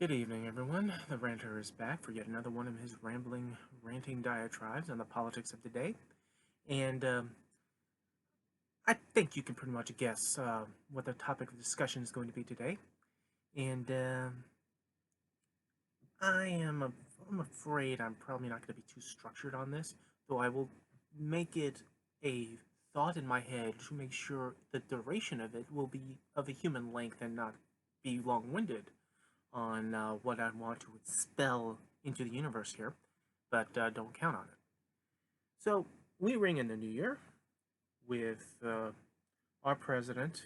Good evening, everyone. The Ranter is back for yet another one of his ranting diatribes on the politics of the day. And I think you can pretty much guess what the topic of discussion is going to be today. And I'm afraid I'm probably not going to be too structured on this, though I will make it a thought in my head to make sure the duration of it will be of a human length and not be long-winded on what I want to expel into the universe here, but don't count on it. So we ring in the new year with our president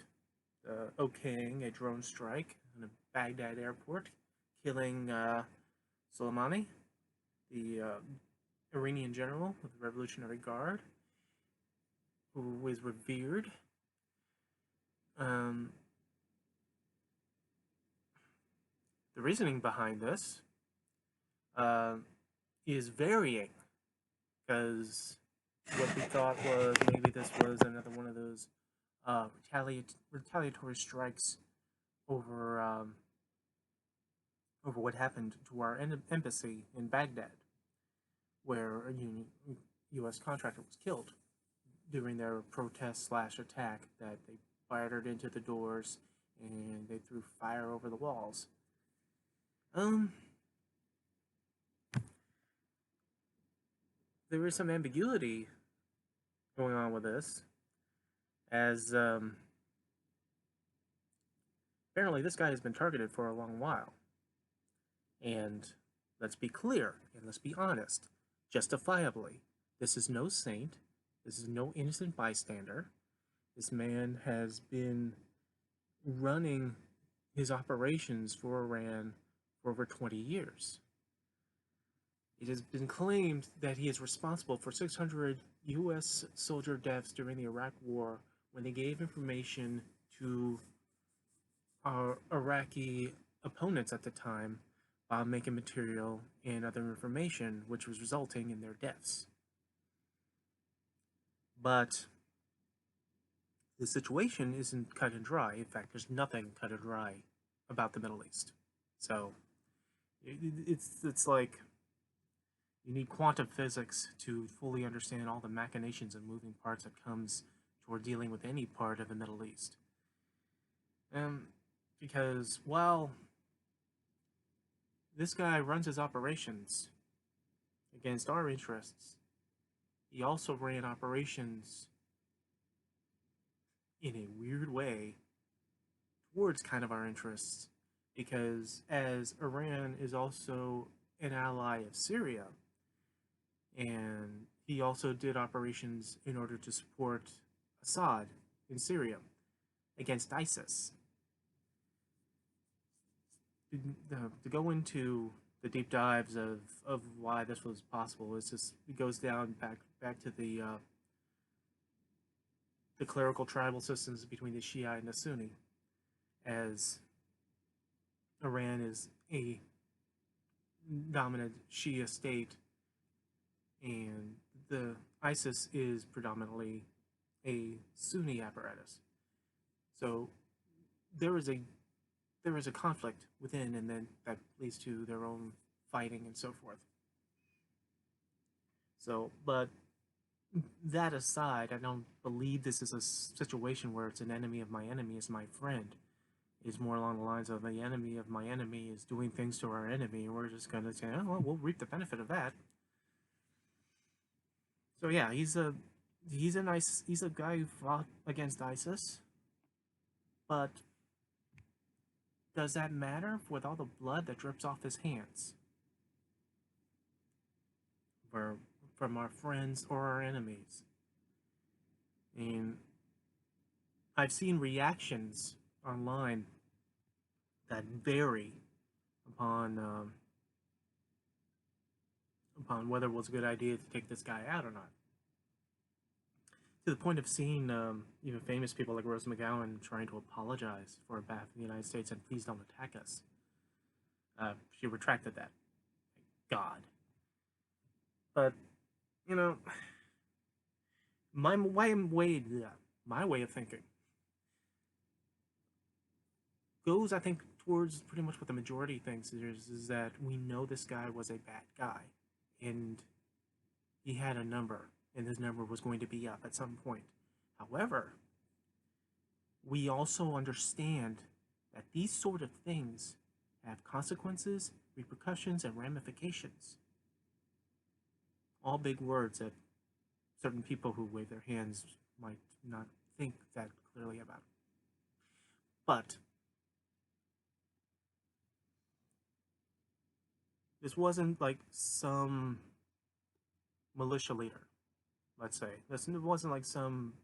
okaying a drone strike in a Baghdad airport, killing Soleimani, the Iranian general of the Revolutionary Guard, who is revered. Um, the reasoning behind this uh, is varying, because what we thought was maybe this was another one of those retaliatory strikes over over what happened to our embassy in Baghdad, where a U.S. contractor was killed during their protest slash attack that they fired into the doors and they threw fire over the walls. There is some ambiguity going on with this, as apparently this guy has been targeted for a long while. And let's be clear and let's be honest, justifiably, this is no saint, this is no innocent bystander. This man has been running his operations for Iran for over 20 years. It has been claimed that he is responsible for 600 U.S. soldier deaths during the Iraq War when they gave information to our Iraqi opponents at the time, making material and other information, which was resulting in their deaths. But the situation isn't cut and dry. In fact, there's nothing cut and dry about the Middle East. So it's like you need quantum physics to fully understand all the machinations and moving parts that comes toward dealing with any part of the Middle East. Because while this guy runs his operations against our interests, he also ran operations in a weird way towards kind of our interests, because as Iran is also an ally of Syria, and he also did operations in order to support Assad in Syria against ISIS. To go into the deep dives of why this was possible, it goes down back to the clerical tribal systems between the Shia and the Sunni, as Iran is a dominant Shia state and the ISIS is predominantly a Sunni apparatus. So there is a conflict within, and then that leads to their own fighting and so forth. So, but that aside, I don't believe this is a situation where it's an enemy of my enemy is my friend. It's more along the lines of the enemy of my enemy is doing things to our enemy, and we're just going to say, oh, well, we'll reap the benefit of that. So yeah, he's a guy who fought against ISIS, but does that matter with all the blood that drips off his hands? From our friends or our enemies. And I've seen reactions online that vary upon whether it was a good idea to take this guy out or not. To the point of seeing even famous people like Rose McGowan trying to apologize for behalf of the United States and please don't attack us. She retracted that. Thank God. But, you know, my way of thinking goes, I think, towards pretty much what the majority thinks is that we know this guy was a bad guy, and he had a number, and his number was going to be up at some point. However, we also understand that these sort of things have consequences, repercussions, and ramifications. All big words that certain people who wave their hands might not think that clearly about. But this wasn't like some militia leader, let's say. It wasn't like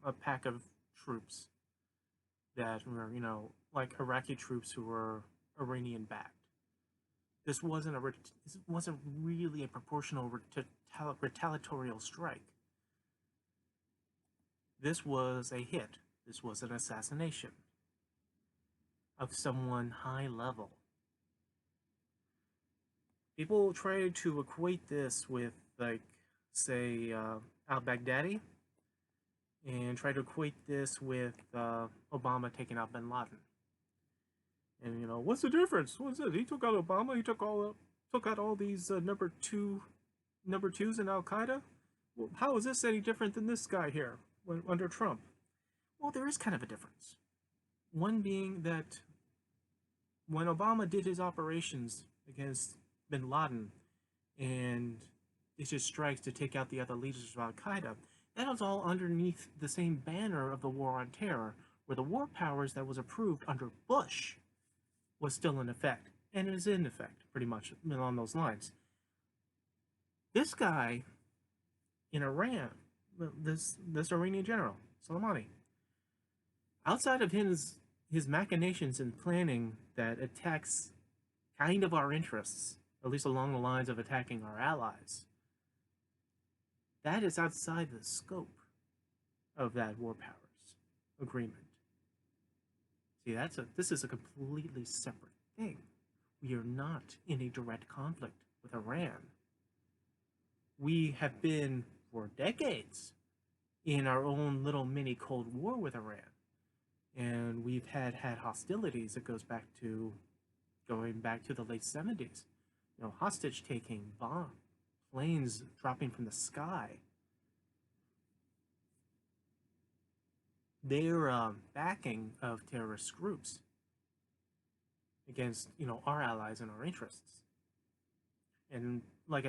a pack of troops that were, like Iraqi troops who were Iranian backed. This wasn't really a proportional retaliatorial strike. This was a hit. This was an assassination of someone high level. People try to equate this with, like, say, al-Baghdadi, and try to equate this with Obama taking out bin Laden. And what's the difference? What's it? He took out Obama. He took out all these number twos in Al Qaeda. Well, how is this any different than this guy here under Trump? Well, there is kind of a difference. One being that when Obama did his operations against bin Laden and issued strikes to take out the other leaders of Al Qaeda, that was all underneath the same banner of the War on Terror, where the war powers that was approved under Bush was still in effect, and is in effect, pretty much along those lines. This guy in Iran, this Iranian general, Soleimani, outside of his machinations and planning that attacks kind of our interests, at least along the lines of attacking our allies, that is outside the scope of that war powers agreement. See, this is a completely separate thing. We are not in a direct conflict with Iran. We have been for decades in our own little mini Cold War with Iran. And we've had hostilities that going back to the late 70s. Hostage taking, planes dropping from the sky. Their backing of terrorist groups against our allies and our interests. And what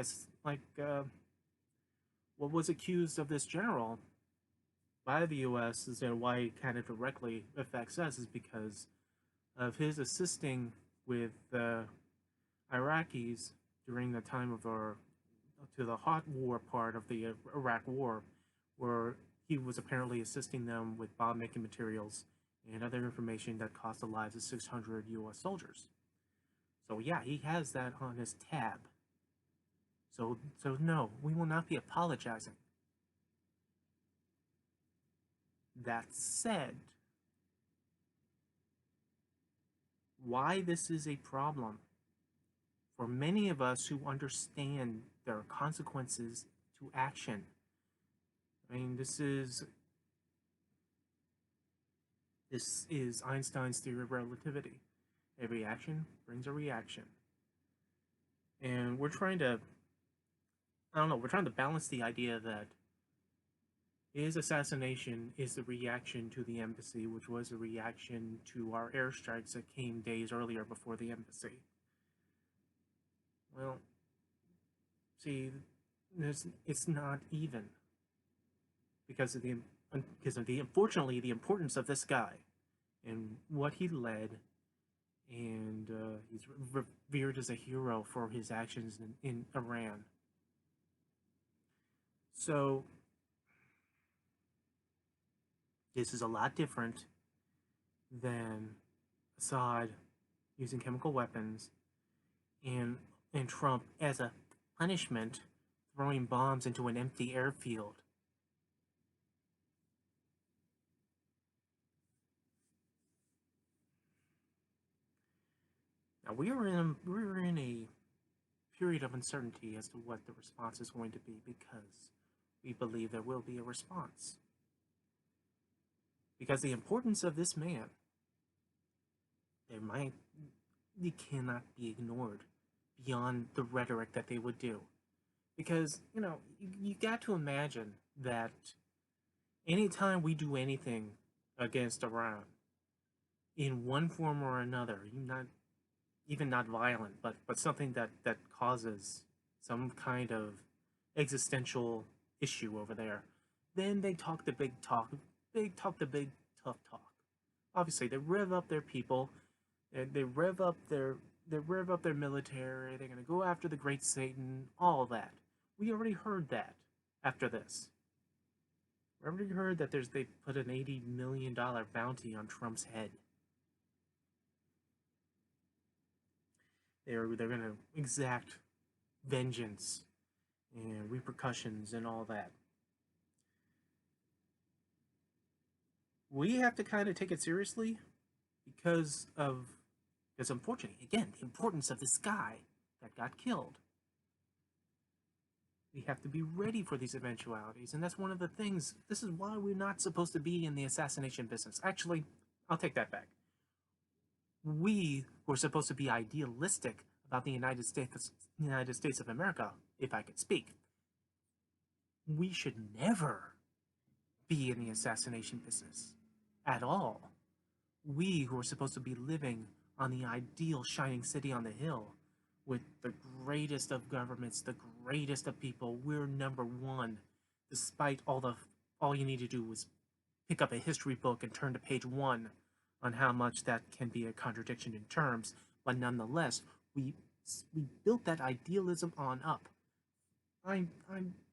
was accused of this general by the U.S. is why it kind of directly affects us is because of his assisting with the Iraqis during the time of the hot war part of the Iraq War, where he was apparently assisting them with bomb-making materials and other information that cost the lives of 600 U.S. soldiers. So yeah, he has that on his tab. So no, we will not be apologizing. That said, why this is a problem for many of us who understand there are consequences to action. I mean, this is Einstein's theory of relativity. A reaction brings a reaction. And we're trying to balance the idea that his assassination is the reaction to the embassy, which was a reaction to our airstrikes that came days earlier before the embassy. Well, see, it's not even. Because of unfortunately the importance of this guy and what he led, and he's revered as a hero for his actions in Iran. So this is a lot different than Assad using chemical weapons and Trump as a punishment throwing bombs into an empty airfield. Now we're in a period of uncertainty as to what the response is going to be, because we believe there will be a response. Because the importance of this man, you cannot be ignored beyond the rhetoric that they would do. Because, you got to imagine that anytime we do anything against Iran, in one form or another, not even not violent, but something that causes some kind of existential issue over there, then they talk the big talk, the big tough talk. Obviously, they rev up their people, they rev up their military. They're gonna go after the Great Satan, all that. We already heard that. After this, we already heard that they put an $80 million bounty on Trump's head. They're gonna exact vengeance and repercussions and all that. We have to kind of take it seriously because unfortunately, again, the importance of this guy that got killed. We have to be ready for these eventualities, and that's one of the things. This is why we're not supposed to be in the assassination business. Actually, I'll take that back. We were supposed to be idealistic about the United States of America, if I could speak. We should never be in the assassination business at all. We who are supposed to be living on the ideal shining city on the hill with the greatest of governments, the greatest of people, we're number one, despite all you need to do is pick up a history book and turn to page 1 on how much that can be a contradiction in terms, but nonetheless, we built that idealism on up. I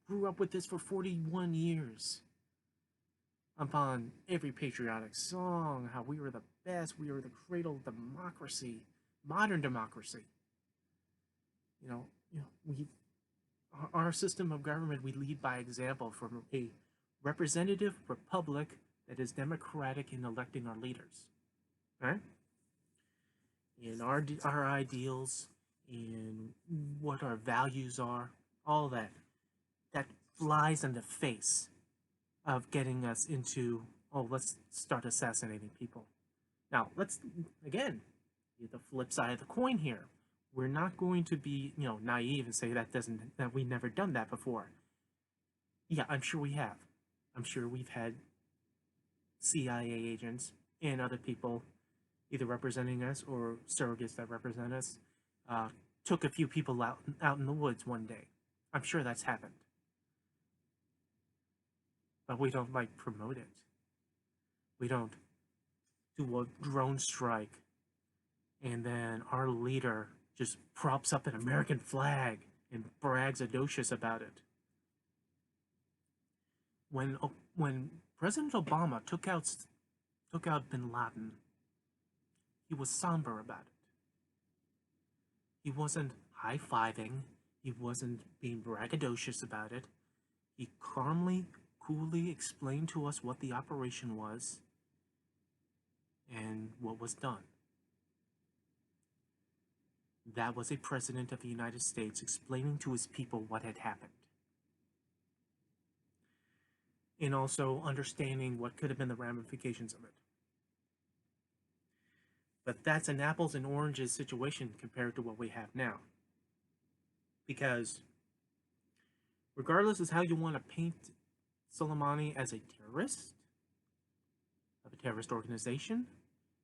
grew up with this for 41 years. Upon every patriotic song, how we were the best, we were the cradle of democracy, modern democracy. Our system of government, we lead by example from a representative republic that is democratic in electing our leaders. Right? In our ideals, in what our values are, all that flies in the face of getting us into, let's start assassinating people. Now, let's, again, the flip side of the coin here. We're not going to be, naive and say that we've never done that before. Yeah, I'm sure we have. I'm sure we've had CIA agents and other people either representing us or surrogates that represent us, took a few people out in the woods one day. I'm sure that's happened. But we don't, promote it. We don't do a drone strike, and then our leader just props up an American flag and brags audacious about it. When President Obama took out bin Laden, he was somber about it. He wasn't high-fiving. He wasn't being braggadocious about it. He calmly, coolly explained to us what the operation was and what was done. That was a president of the United States explaining to his people what had happened. And also understanding what could have been the ramifications of it. But that's an apples and oranges situation compared to what we have now. Because regardless of how you want to paint Soleimani as a terrorist, of a terrorist organization,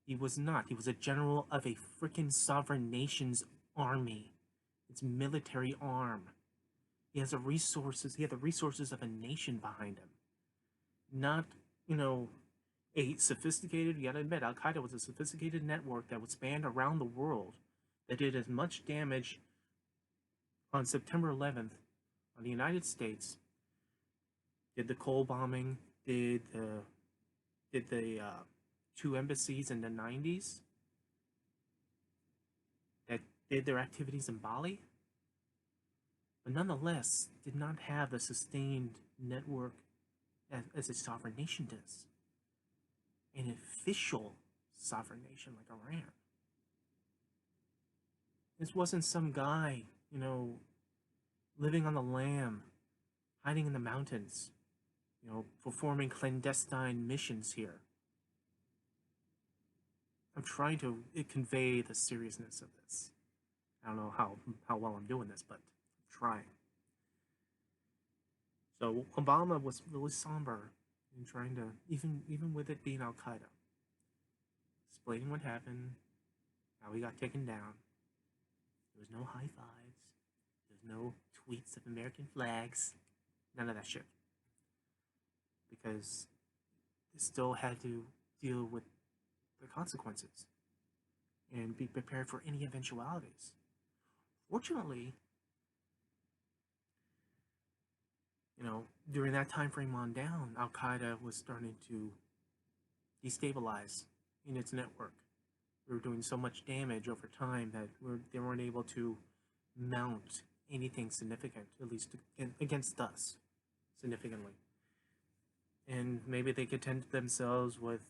he was not. He was a general of a freaking sovereign nation's army. Its military arm. He has the resources of a nation behind him. Not, a sophisticated, you gotta admit, Al-Qaeda was a sophisticated network that would span around the world, that did as much damage on September 11th on the United States, did the Cole bombing, did the 2 embassies in the 90s, that did their activities in Bali, but nonetheless did not have the sustained network as a sovereign nation does. An official sovereign nation like Iran. This wasn't some guy, living on the lam, hiding in the mountains, performing clandestine missions here. I'm trying to convey the seriousness of this. I don't know how well I'm doing this, but I'm trying. So Obama was really somber in trying to, even with it being Al Qaeda, explaining what happened, how he got taken down. There was no high fives. There's no tweets of American flags. None of that shit. Because they still had to deal with the consequences and be prepared for any eventualities. Fortunately, during that time frame on down, Al Qaeda was starting to destabilize in its network. We were doing so much damage over time that they weren't able to mount anything significant, at least against us, significantly. And maybe they contented themselves with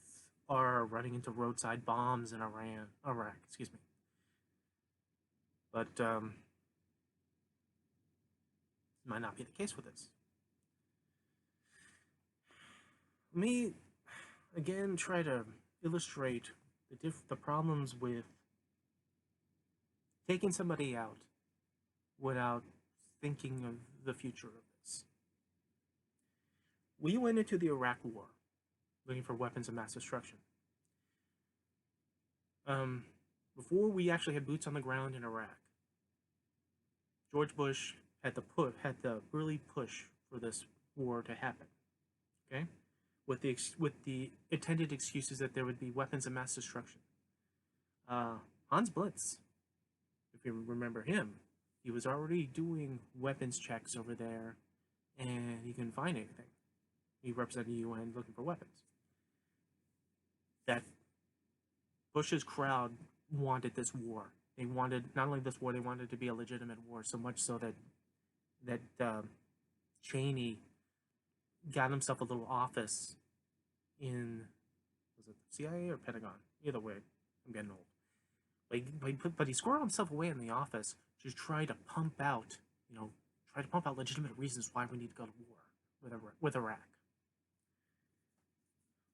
our running into roadside bombs in Iraq, excuse me. But might not be the case with this. Let me again try to illustrate the problems with taking somebody out without thinking of the future of this. We went into the Iraq War looking for weapons of mass destruction. Before we actually had boots on the ground in Iraq, George Bush had the early push for this war to happen. Okay, with the intended excuses that there would be weapons of mass destruction. Hans Blitz, if you remember him, he was already doing weapons checks over there, and he couldn't find anything. He represented the UN looking for weapons. That Bush's crowd wanted this war. They wanted not only this war, they wanted it to be a legitimate war, so much so that Cheney got himself a little office in, was it CIA or Pentagon? Either way, I'm getting old. But he squirreled himself away in the office to try to pump out, legitimate reasons why we need to go to war with Iraq.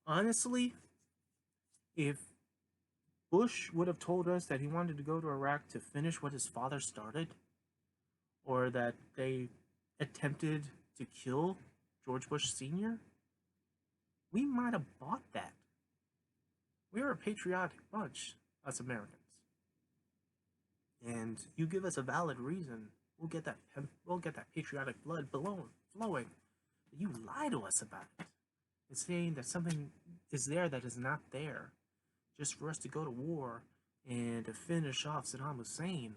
Honestly, if Bush would have told us that he wanted to go to Iraq to finish what his father started, or that they attempted to kill George Bush Sr., we might have bought that. We're a patriotic bunch, us Americans. And you give us a valid reason, we'll get that patriotic blood flowing. But you lie to us about it. It's saying that something is there that is not there, just for us to go to war and to finish off Saddam Hussein.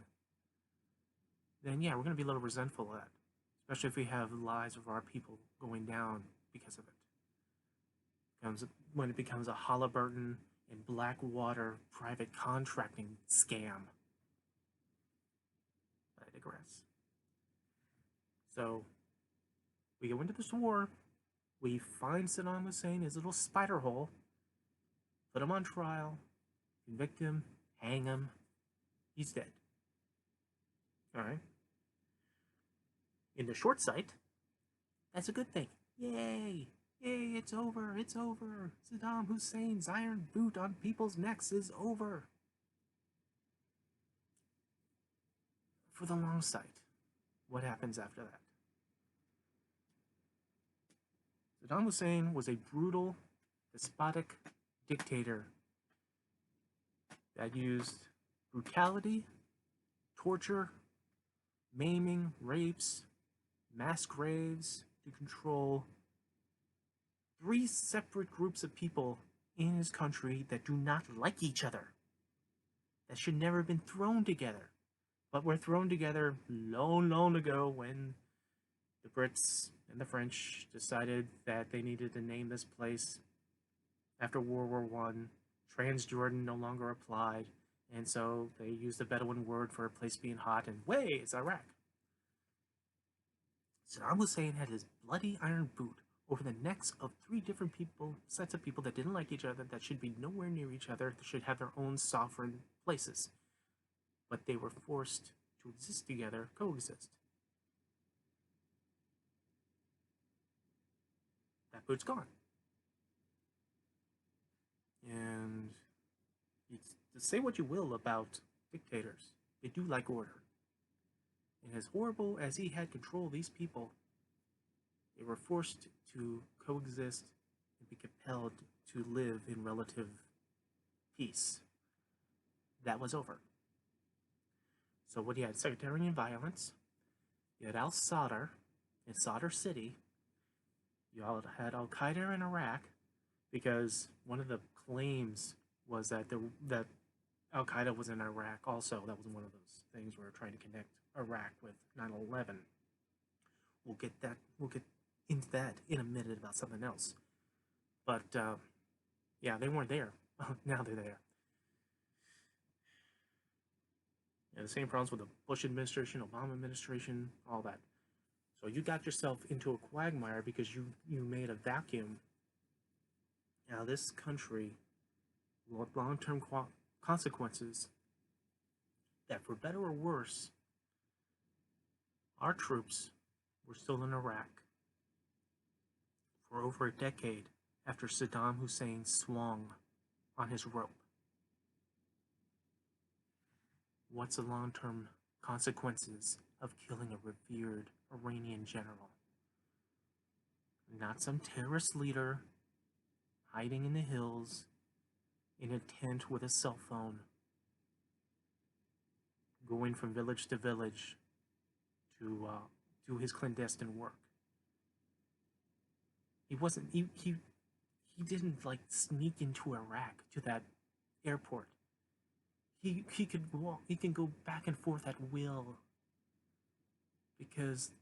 Then yeah, we're going to be a little resentful of that, especially if we have the lives of our people going down because of it. When it becomes a Halliburton and Blackwater private contracting scam. But I digress. So we go into this war. We find Saddam Hussein, his little spider hole, put him on trial, convict him, hang him. He's dead. All right. In the short sight, that's a good thing. Yay! Yay, it's over, it's over. Saddam Hussein's iron boot on people's necks is over. For the long sight, what happens after that? Saddam Hussein was a brutal, despotic dictator that used brutality, torture, maiming, rapes, mass graves to control 3 separate groups of people in his country that do not like each other, that should never have been thrown together, but were thrown together long, long ago when the Brits and the French decided that they needed to name this place after World War I. Transjordan no longer applied, and so they used the Bedouin word for a place being hot, and way, it's Iraq. Saddam Hussein had his bloody iron boot over the necks of 3 different sets of people that didn't like each other, that should be nowhere near each other, that should have their own sovereign places. But they were forced to exist together, coexist. That boot's gone. And say what you will about dictators, they do like order. And as horrible as he had control of these people, they were forced to coexist and be compelled to live in relative peace. That was over. So what you had sectarian violence, you had al-Sadr in Sadr City, you had Al-Qaeda in Iraq, because one of the claims was that that Al-Qaeda was in Iraq also. That was one of those things where we're trying to connect Iraq with 9/11. We'll get into that in a minute about something else. But yeah, they weren't there. Now they're there. Yeah, the same problems with the Bush administration, Obama administration, all that. So you got yourself into a quagmire because you made a vacuum. Now this country, long-term consequences that, for better or worse, our troops were still in Iraq for over a decade after Saddam Hussein swung on his rope. What's the long-term consequences of killing a revered Iranian general? Not some terrorist leader hiding in the hills in a tent with a cell phone, going from village to village to do his clandestine work. He didn't like sneak into Iraq to that airport. He could walk. He can go back and forth at will because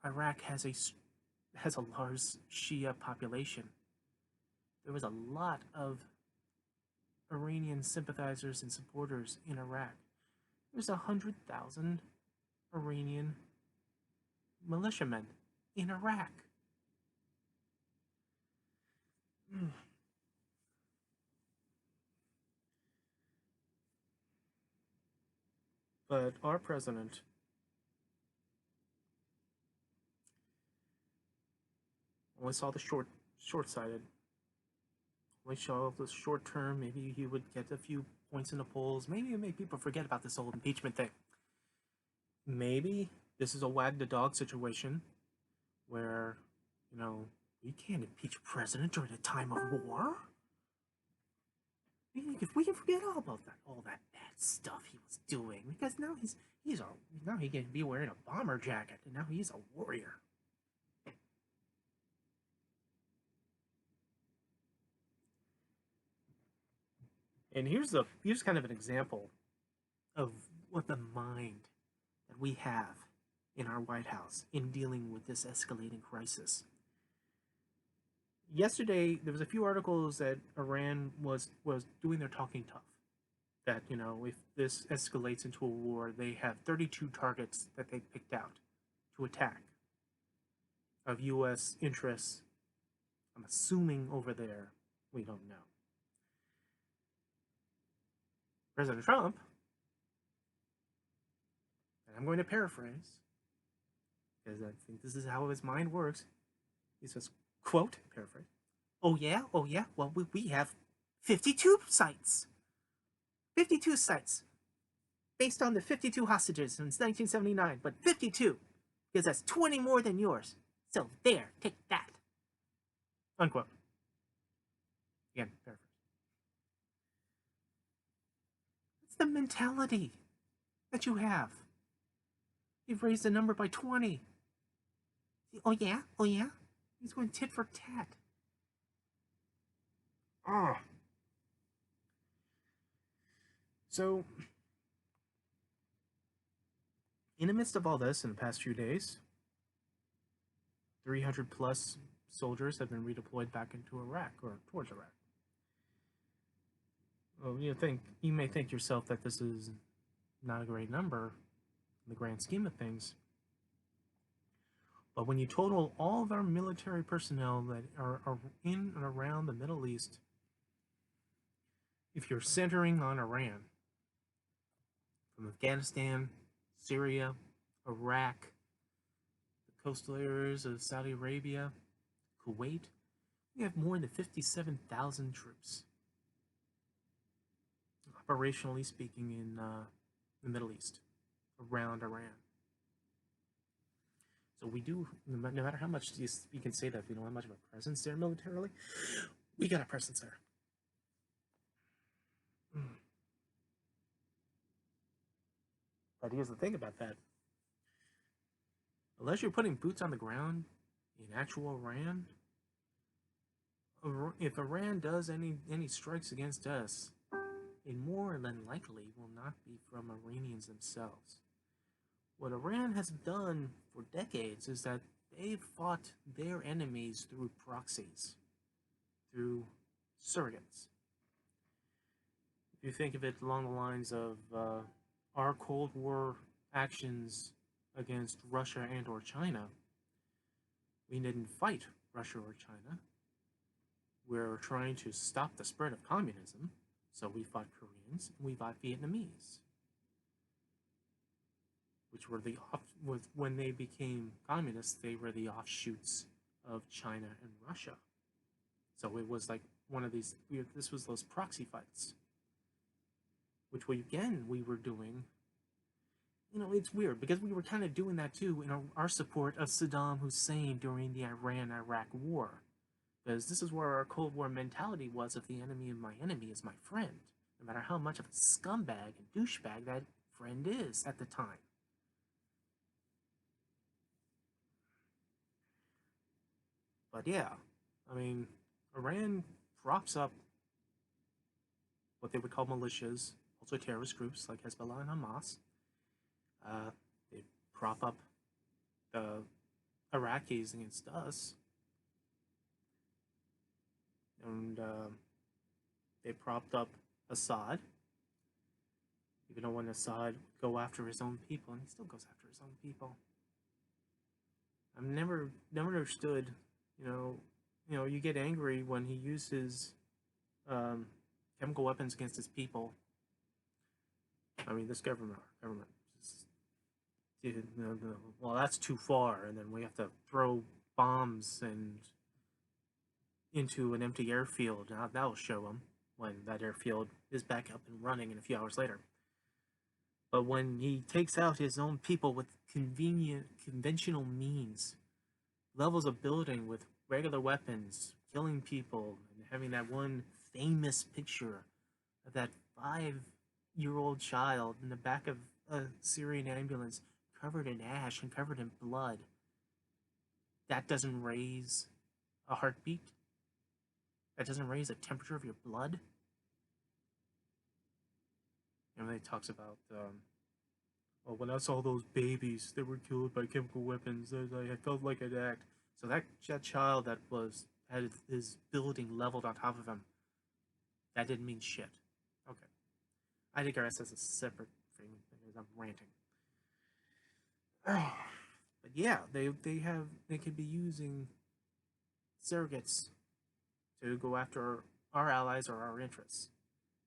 Iraq has a large Shia population. There was a lot of Iranian sympathizers and supporters in Iraq. There's 100,000 Iranian militiamen in Iraq. But our president only saw the short-sighted. Only saw the short term. Maybe he would get a few points in the polls. Maybe it made people forget about this whole impeachment thing. Maybe this is a wag the dog situation where, you can't impeach a president during a time of war. If we can forget all about all that bad stuff he was doing, because now now he can be wearing a bomber jacket, and now he's a warrior. And here's kind of an example of what the mind that we have in our White House in dealing with this escalating crisis. Yesterday, there was a few articles that Iran was doing their talking tough. That, if this escalates into a war, they have 32 targets that they picked out to attack of U.S. interests. I'm assuming over there. We don't know. President Trump, and I'm going to paraphrase, because I think this is how his mind works. He says, quote, paraphrase, oh yeah, well, we have 52 sites. 52 sites. Based on the 52 hostages since 1979, but 52, because that's 20 more than yours. So there, take that. Unquote. Again, paraphrase. It's the mentality that you have. You've raised the number by 20. Oh yeah? He's going tit for tat. So, in the midst of all this, in the past few days, 300 plus soldiers have been redeployed back into Iraq, or towards Iraq. Well, you may think yourself that this is not a great number in the grand scheme of things. But when you total all of our military personnel that are in and around the Middle East, if you're centering on Iran, from Afghanistan, Syria, Iraq, the coastal areas of Saudi Arabia, Kuwait, we have more than 57,000 troops. operationally speaking, in the Middle East, around Iran. So we do, no matter how much you can say that we don't have much of a presence there militarily, we got a presence there. But here's the thing about that. Unless you're putting boots on the ground in actual Iran, if Iran does any strikes against us, it more than likely will not be from Iranians themselves. What Iran has done for decades is that they've fought their enemies through proxies, through surrogates. If you think of it along the lines of our Cold War actions against Russia and or China, we didn't fight Russia or China. We're trying to stop the spread of communism, so we fought Koreans and we fought Vietnamese, which were when they became communists, they were the offshoots of China and Russia. So it was like one of these weird, this was those proxy fights, which we were doing. You know, it's weird because we were kind of doing that too in our support of Saddam Hussein during the Iran-Iraq war. Because this is where our Cold War mentality was: if the enemy of my enemy is my friend, no matter how much of a scumbag and douchebag that friend is at the time. But yeah, I mean, Iran props up what they would call militias, also terrorist groups like Hezbollah and Hamas. They prop up the Iraqis against us. And they propped up Assad, even though when Assad would go after his own people, and he still goes after his own people. I've never understood, you know, you get angry when he uses chemical weapons against his people. I mean, this government, well, that's too far, and then we have to throw bombs and into an empty airfield. Now that'll show them when that airfield is back up and running in a few hours later. But when he takes out his own people with conventional means, levels of building with regular weapons, killing people, and having that one famous picture of that 5-year-old child in the back of a Syrian ambulance covered in ash and covered in blood, that doesn't raise a heartbeat? That doesn't raise the temperature of your blood? And then he talks about, well, when I saw those babies that were killed by chemical weapons, I felt like an act. So that child that had his building leveled on top of him, that didn't mean shit. Okay. I digress as a separate thing because I'm ranting. But yeah, they could be using surrogates to go after our allies or our interests.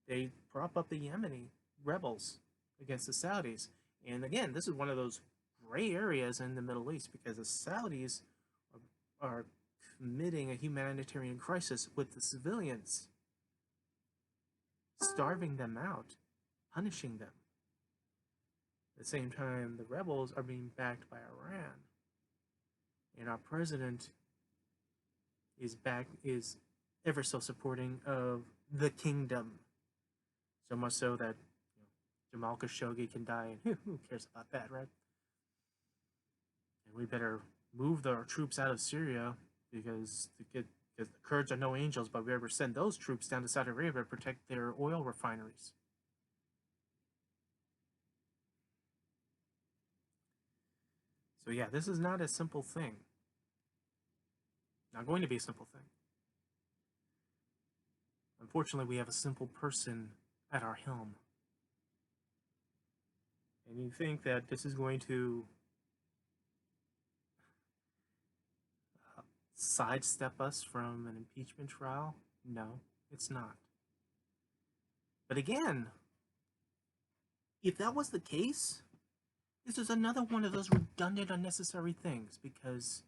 They prop up the Yemeni rebels against the Saudis. And again, this is one of those gray areas in the Middle East because the Saudis are committing a humanitarian crisis with the civilians, starving them out, punishing them. At the same time, the rebels are being backed by Iran. And our president is ever so supporting of the kingdom. So much so that Jamal Khashoggi can die, and who cares about that, right? And we better move our troops out of Syria because the Kurds are no angels, but we ever send those troops down to Saudi Arabia to protect their oil refineries. So yeah, this is not a simple thing. Not going to be a simple thing. Unfortunately, we have a simple person at our helm. And you think that this is going to sidestep us from an impeachment trial? No, it's not. But again, if that was the case, this is another one of those redundant, unnecessary things because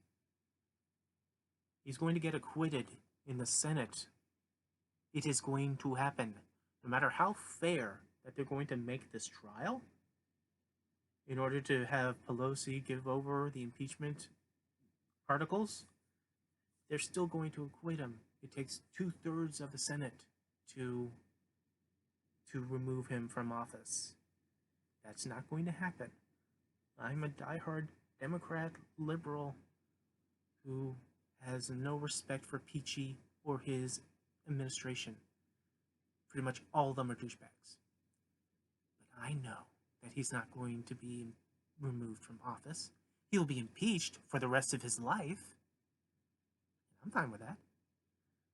he's going to get acquitted in the Senate. It is going to happen. no matter how fair that they're going to make this trial, in order to have Pelosi give over the impeachment articles, they're still going to acquit him. It takes 2/3 of the Senate to remove him from office. That's not going to happen. I'm a diehard Democrat liberal who has no respect for Peachy or his administration. Pretty much all of them are douchebags. But I know that he's not going to be removed from office. He'll be impeached for the rest of his life. I'm fine with that.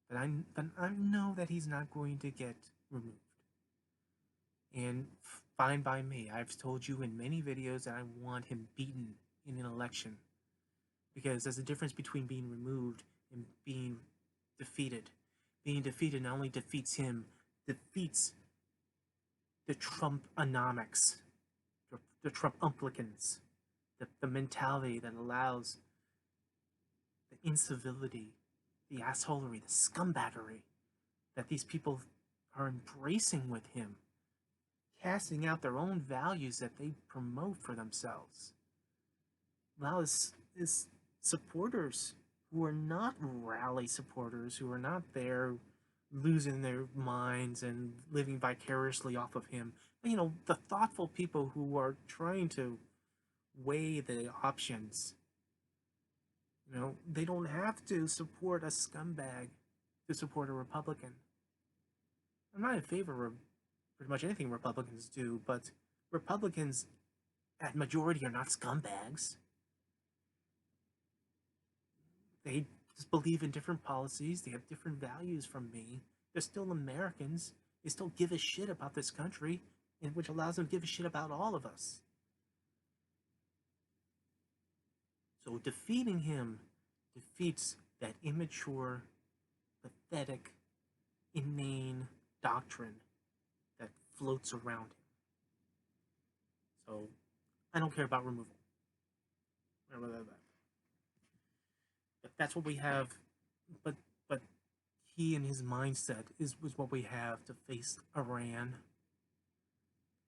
But I know that he's not going to get removed. And fine by me. I've told you in many videos that I want him beaten in an election. Because there's a difference between being removed and being defeated. Being defeated not only defeats him, defeats the Trumponomics, the Trumplicans, the mentality that allows the incivility, the assholery, the scumbaggery that these people are embracing with him, casting out their own values that they promote for themselves. Now, his supporters who are not rally supporters, who are not there losing their minds and living vicariously off of him, you know, the thoughtful people who are trying to weigh the options. You know, they don't have to support a scumbag to support a Republican. I'm not in favor of pretty much anything Republicans do, but Republicans at majority are not scumbags. They just believe in different policies. They have different values from me. They're still Americans. They still give a shit about this country, and which allows them to give a shit about all of us. So defeating him defeats that immature, pathetic, inane doctrine that floats around him. So I don't care about removal. But that's what we have. But he and his mindset was what we have to face Iran.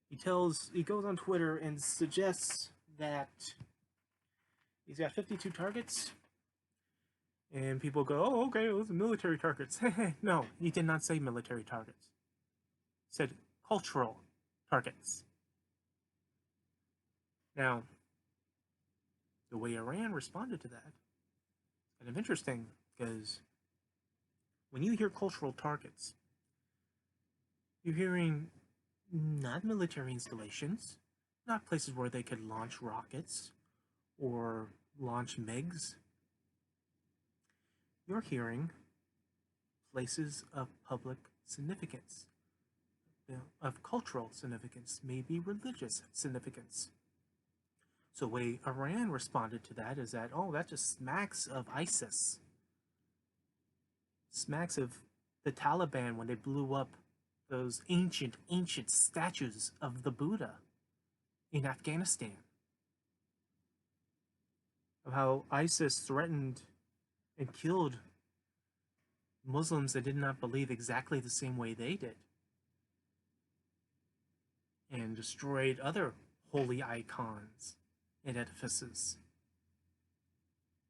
He goes on Twitter and suggests that he's got 52 targets. And people go, oh, okay, those are military targets. No, he did not say military targets. He said cultural targets. Now, the way Iran responded to that is kind of interesting, because when you hear cultural targets, you're hearing not military installations, not places where they could launch rockets or launch MiGs. You're hearing places of public significance, of cultural significance, maybe religious significance. So the way Iran responded to that is that, oh, that just smacks of ISIS. Smacks of the Taliban when they blew up those ancient statues of the Buddha in Afghanistan. Of how ISIS threatened and killed Muslims that did not believe exactly the same way they did, and destroyed other holy icons and edifices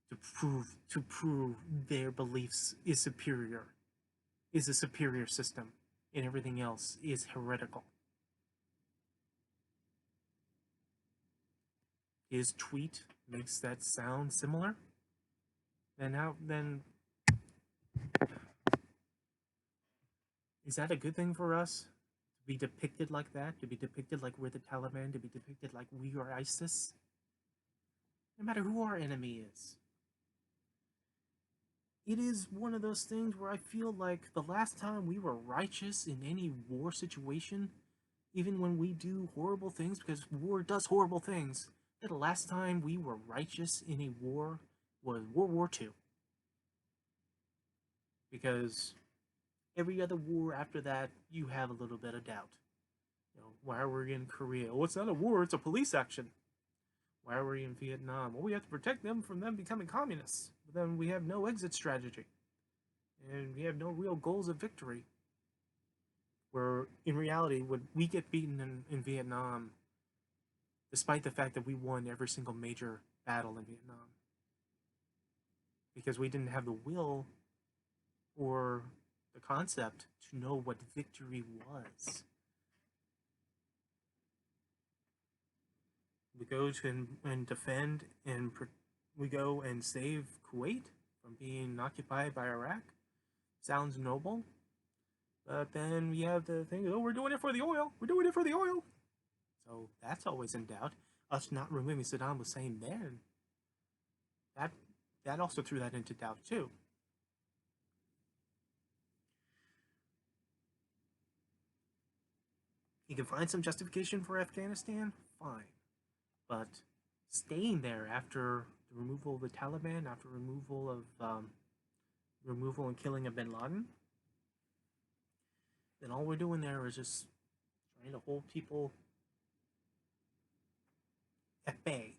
to prove their beliefs is a superior system, and everything else is heretical. His tweet makes that sound similar. Then is that a good thing for us? To be depicted like that? To be depicted like we're the Taliban? To be depicted like we are ISIS? No matter who our enemy is. It is one of those things where I feel like the last time we were righteous in any war situation, even when we do horrible things, because war does horrible things, the last time we were righteous in a war was World War II. Because every other war after that, you have a little bit of doubt. You know, why are we in Korea? Oh, it's not a war, it's a police action. Why are we in Vietnam? Well, we have to protect them from them becoming communists. But then we have no exit strategy. And we have no real goals of victory. Where in reality, when we get beaten in Vietnam, despite the fact that we won every single major battle in Vietnam, because we didn't have the will or the concept to know what victory was. We go to and defend and we go and save Kuwait from being occupied by Iraq. Sounds noble, but then we have the thing, oh, we're doing it for the oil. We're doing it for the oil. So that's always in doubt. Us not removing Saddam Hussein then, that also threw that into doubt too. You can find some justification for Afghanistan, fine. But staying there after the removal of the Taliban, after removal and killing of bin Laden, then all we're doing there is just trying to hold people at bay.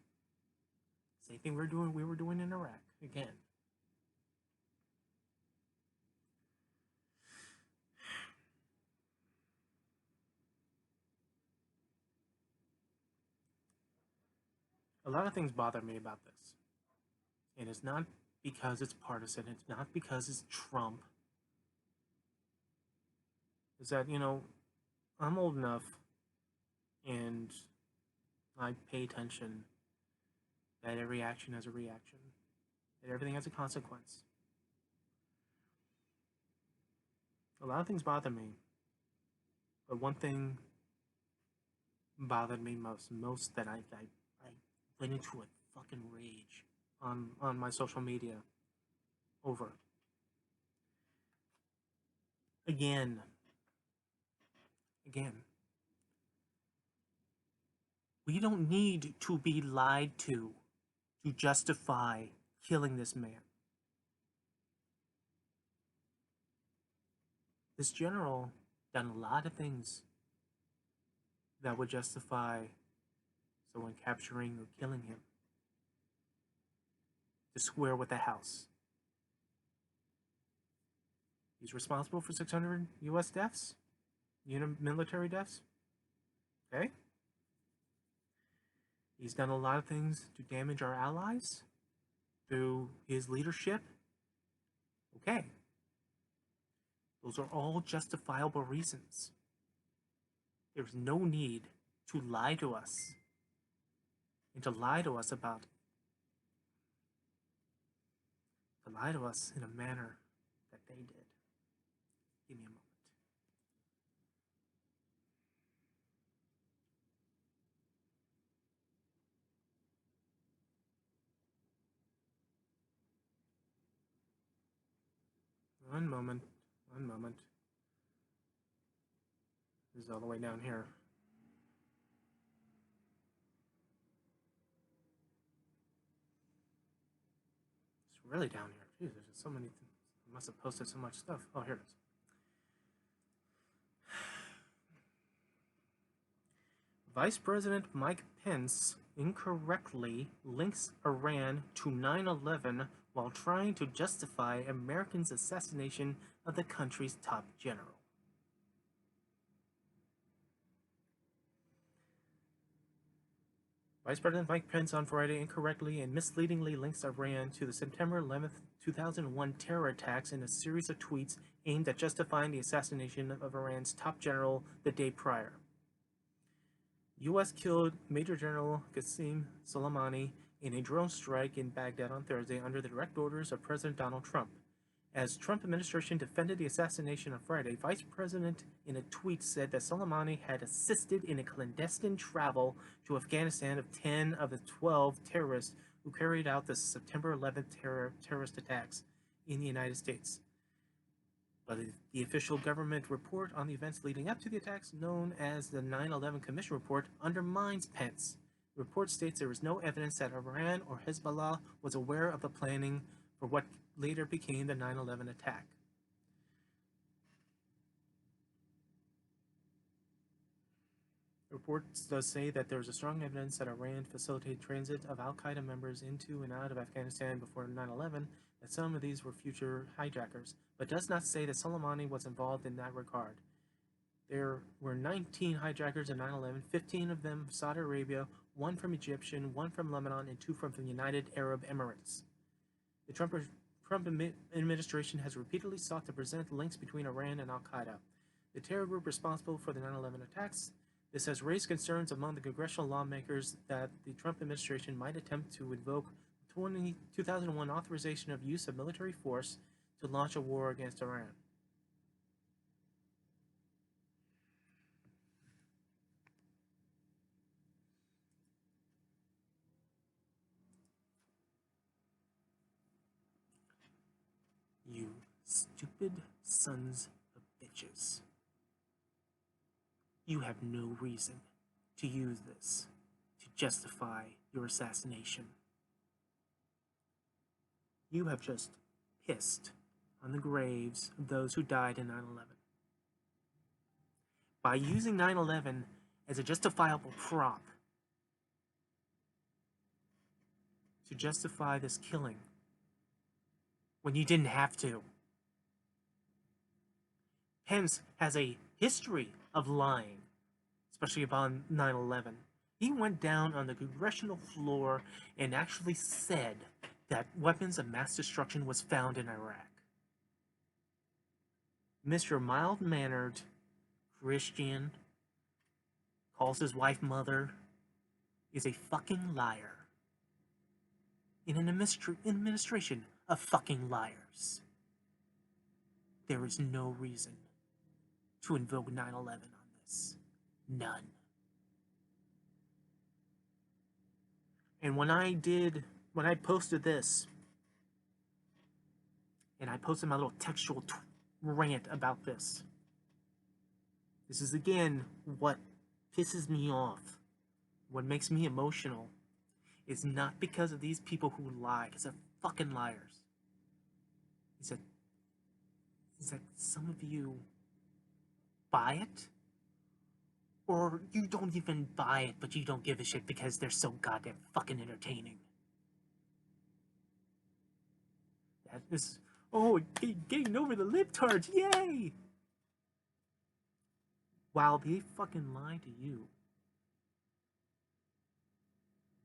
Same thing we were doing in Iraq again. A lot of things bother me about this. And it's not because it's partisan, it's not because it's Trump. Is that, I'm old enough and I pay attention that every action has a reaction, that everything has a consequence. A lot of things bother me, but one thing bothered me most that I went into a fucking rage on my social media over. Again. We don't need to be lied to justify killing this man. This general done a lot of things that would justify someone capturing or killing him to square with the House. He's responsible for 600 U.S. deaths, military deaths. Okay? He's done a lot of things to damage our allies through his leadership. Okay. Those are all justifiable reasons. There's no need to lie to us and to lie to us in a manner that they did. Give me a moment. One moment. This is all the way down here. It's really down here. Jeez, there's just so many things. I must have posted so much stuff. Oh, here it is. Vice President Mike Pence incorrectly links Iran to 9/11 while trying to justify Americans' assassination of the country's top general. Vice President Mike Pence on Friday incorrectly and misleadingly links Iran to the September 11, 2001 terror attacks in a series of tweets aimed at justifying the assassination of Iran's top general the day prior. U.S. killed Major General Qasem Soleimani in a drone strike in Baghdad on Thursday under the direct orders of President Donald Trump. As Trump administration defended the assassination on Friday, Vice President in a tweet said that Soleimani had assisted in a clandestine travel to Afghanistan of 10 of the 12 terrorists who carried out the September 11th terrorist attacks in the United States. But the official government report on the events leading up to the attacks, known as the 9/11 Commission Report, undermines Pence. The report states there is no evidence that Iran or Hezbollah was aware of the planning for what later became the 9/11 attack. The report does say that there is a strong evidence that Iran facilitated transit of al-Qaeda members into and out of Afghanistan before 9/11, that some of these were future hijackers, but does not say that Soleimani was involved in that regard. There were 19 hijackers in 9/11, 15 of them from Saudi Arabia, 1 from Egyptian, 1 from Lebanon, and 2 from the United Arab Emirates. The Trump administration has repeatedly sought to present links between Iran and Al-Qaeda, the terror group responsible for the 9/11 attacks. This has raised concerns among the congressional lawmakers that the Trump administration might attempt to invoke 2001 authorization of use of military force to launch a war against Iran. You stupid sons of bitches. You have no reason to use this to justify your assassination. You have just pissed on the graves of those who died in 9/11. By using 9/11 as a justifiable prop to justify this killing when you didn't have to. Pence has a history of lying, especially about 9/11. He went down on the congressional floor and actually said that weapons of mass destruction was found in Iraq. Mr. Mild-mannered Christian calls his wife mother, is a fucking liar. In an administration of fucking liars. There is no reason to invoke 9/11 on this. None. And when I posted this, and I posted my little textual rant about this, this is again what pisses me off, what makes me emotional, is not because of these people who lie, because they're fucking liars. Is that some of you buy it, or you don't even buy it, but you don't give a shit because they're so goddamn fucking entertaining. That is, oh, getting over the libtards, yay! While they fucking lie to you.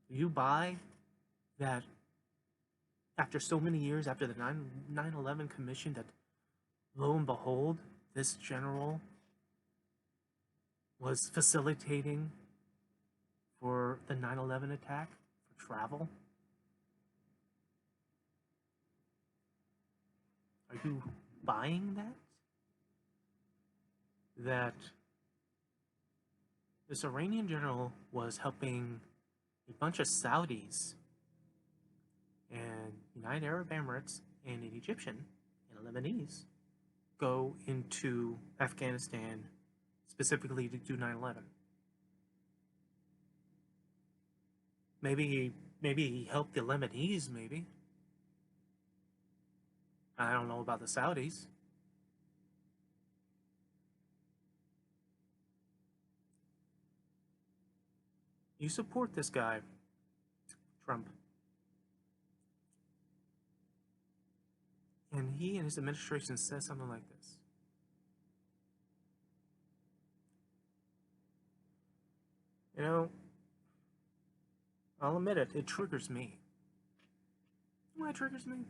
You buy that after so many years, after the 9/11 commission, that lo and behold, this general was facilitating for the 9/11 attack for travel? Are you buying that? That this Iranian general was helping a bunch of Saudis and United Arab Emirates and an Egyptian and a Lebanese go into Afghanistan specifically to do 9/11. Maybe he helped the Lebanese, maybe. I don't know about the Saudis. You support this guy, Trump. And he and his administration says something like this. You know, I'll admit it, it triggers me. Why it triggers me?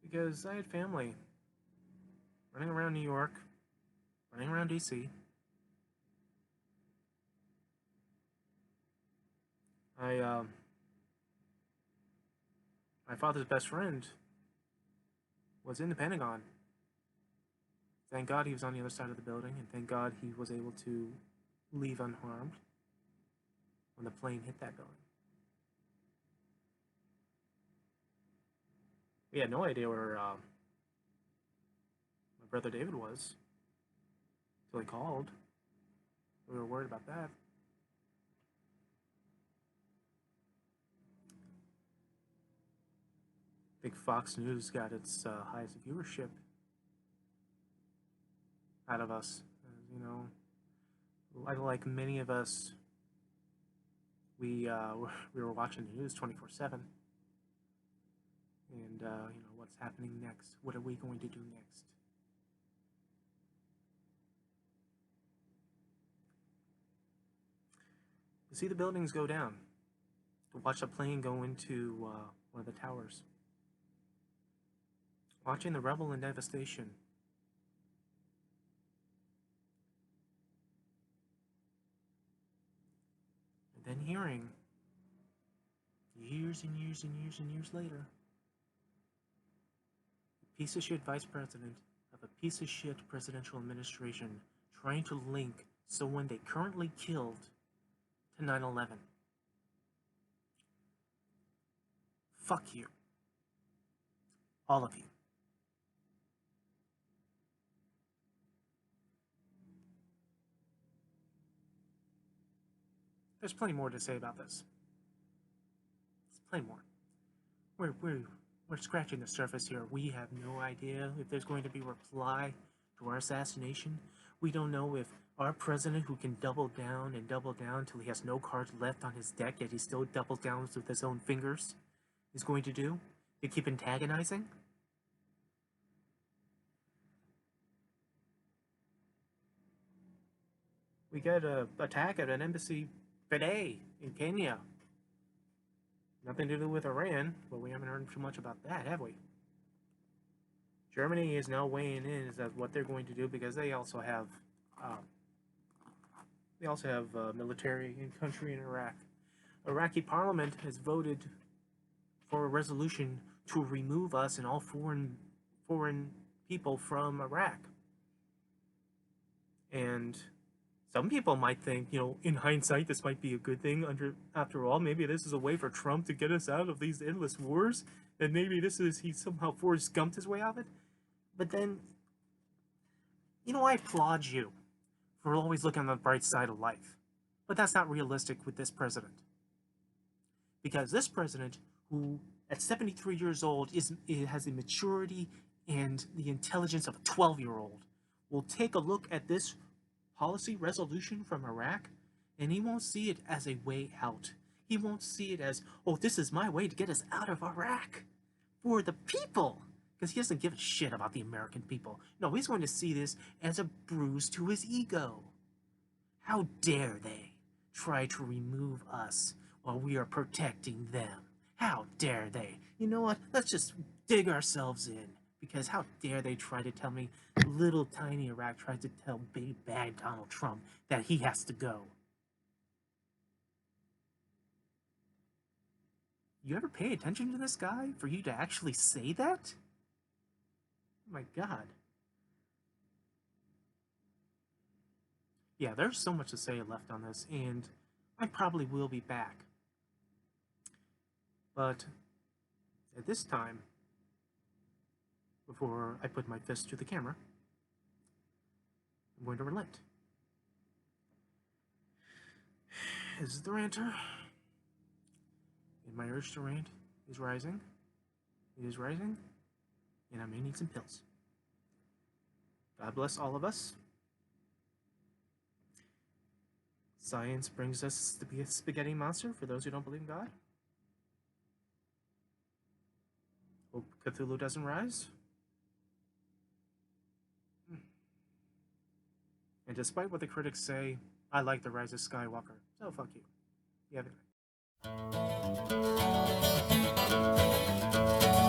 Because I had family running around New York, running around DC. My father's best friend was in the Pentagon. Thank God he was on the other side of the building, and thank God he was able to leave unharmed when the plane hit that building. We had no idea where my brother David was until he called. We were worried about that. I think Fox News got its highest viewership out of us. You know, like many of us, we were watching the news 24/7, and you know, what's happening next? What are we going to do next? To see the buildings go down, to watch a plane go into one of the towers, watching the rubble and devastation. And then hearing, years and years and years and years later, a piece of shit vice president of a piece of shit presidential administration trying to link someone they currently killed to 9/11. Fuck you. All of you. There's plenty more to say about this. There's plenty more. We're scratching the surface here. We have no idea if there's going to be a reply to our assassination. We don't know if our president, who can double down and double down till he has no cards left on his deck, yet he still doubles down with his own fingers, is going to do to keep antagonizing. We got an attack at an embassy today in Kenya. Nothing to do with Iran, but we haven't heard too much about that, have we? Germany is now weighing in as what they're going to do because they also have military in country in Iraq. Iraqi parliament has voted for a resolution to remove us and all foreign people from Iraq. And some people might think, in hindsight, this might be a good thing. After all, maybe this is a way for Trump to get us out of these endless wars, and maybe he somehow Forrest Gumped his way out of it. But then, I applaud you for always looking on the bright side of life. But that's not realistic with this president. Because this president, who at 73 years old has the maturity and the intelligence of a 12-year-old, will take a look at this policy resolution from Iraq, and he won't see it as a way out. He won't see it as, oh, this is my way to get us out of Iraq for the people, because he doesn't give a shit about the American people. No, he's going to see this as a bruise to his ego. How dare they try to remove us while we are protecting them? How dare they? You know what? Let's just dig ourselves in. Because how dare they try to tell me little tiny Iraq tries to tell big bad Donald Trump that he has to go. You ever pay attention to this guy for you to actually say that? Oh my God. Yeah, there's so much to say left on this, and I probably will be back. But at this time, before I put my fist to the camera, I'm going to relent. This is the ranter, and my urge to rant is rising. It is rising, and I may need some pills. God bless all of us. Science brings us to be a spaghetti monster for those who don't believe in God. Hope Cthulhu doesn't rise. And despite what the critics say, I like The Rise of Skywalker. So fuck you. You have a good night.